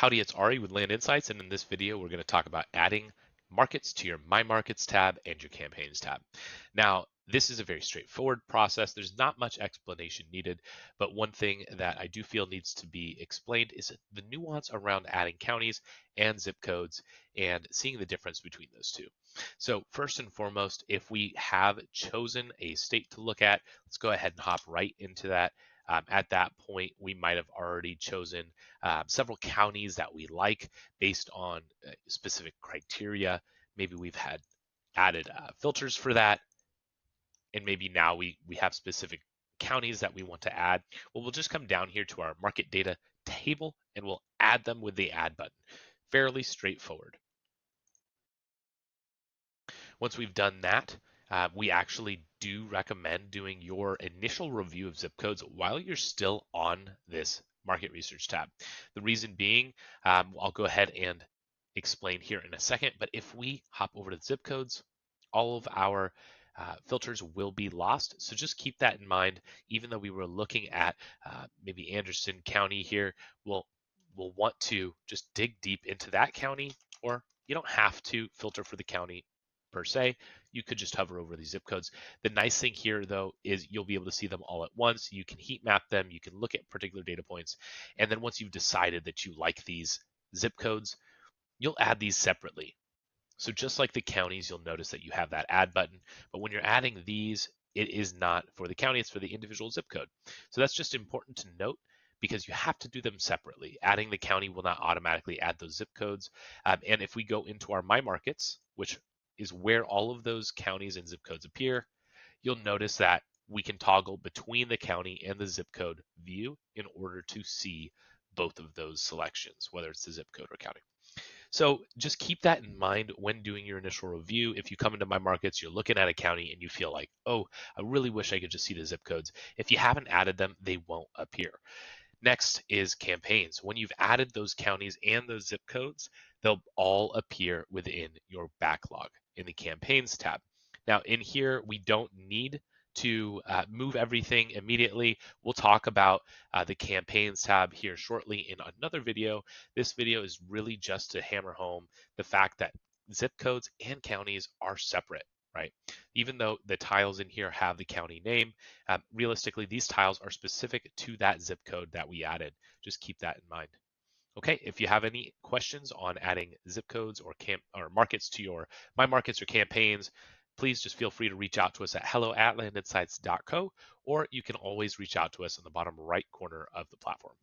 Howdy, it's Ari with Land Insights, and in this video, we're going to talk about adding markets to your My Markets tab and your Campaigns tab. Now, this is a very straightforward process. There's not much explanation needed, but one thing that I do feel needs to be explained is the nuance around adding counties and zip codes and seeing the difference between those two. So first and foremost, if we have chosen a state to look at, let's go ahead and hop right into that. At that point, we might have already chosen several counties that we like based on specific criteria. Maybe we've had added filters for that, and maybe now we have specific counties that we want to add. Well, we'll just come down here to our market data table and we'll add them with the add button. Fairly straightforward. Once we've done that, we actually do recommend doing your initial review of zip codes while you're still on this market research tab. The reason being, I'll go ahead and explain here in a second, but if we hop over to zip codes, all of our filters will be lost. So just keep that in mind. Even though we were looking at maybe Anderson County here, we'll want to just dig deep into that county, or you don't have to filter for the county per se. You could just hover over these zip codes. The nice thing here, though, is you'll be able to see them all at once. You can heat map them. You can look at particular data points. And then once you've decided that you like these zip codes, you'll add these separately. So just like the counties, you'll notice that you have that add button. But when you're adding these, it is not for the county, it's for the individual zip code. So that's just important to note because you have to do them separately. Adding the county will not automatically add those zip codes. And if we go into our My Markets, which is where all of those counties and zip codes appear, you'll notice that we can toggle between the county and the zip code view in order to see both of those selections, whether it's the zip code or county. So just keep that in mind when doing your initial review. If you come into My Markets, you're looking at a county and you feel like, oh, I really wish I could just see the zip codes. If you haven't added them, they won't appear. Next is campaigns. When you've added those counties and those zip codes, they'll all appear within your backlog in the campaigns tab. Now in here, we don't need to move everything immediately. We'll talk about the campaigns tab here shortly in another video. This video is really just to hammer home the fact that zip codes and counties are separate, right? Even though the tiles in here have the county name, realistically, these tiles are specific to that zip code that we added. Just keep that in mind. Okay, if you have any questions on adding zip codes or markets to your My Markets or campaigns, please just feel free to reach out to us at hello@landinsights.co, or you can always reach out to us in the bottom right corner of the platform.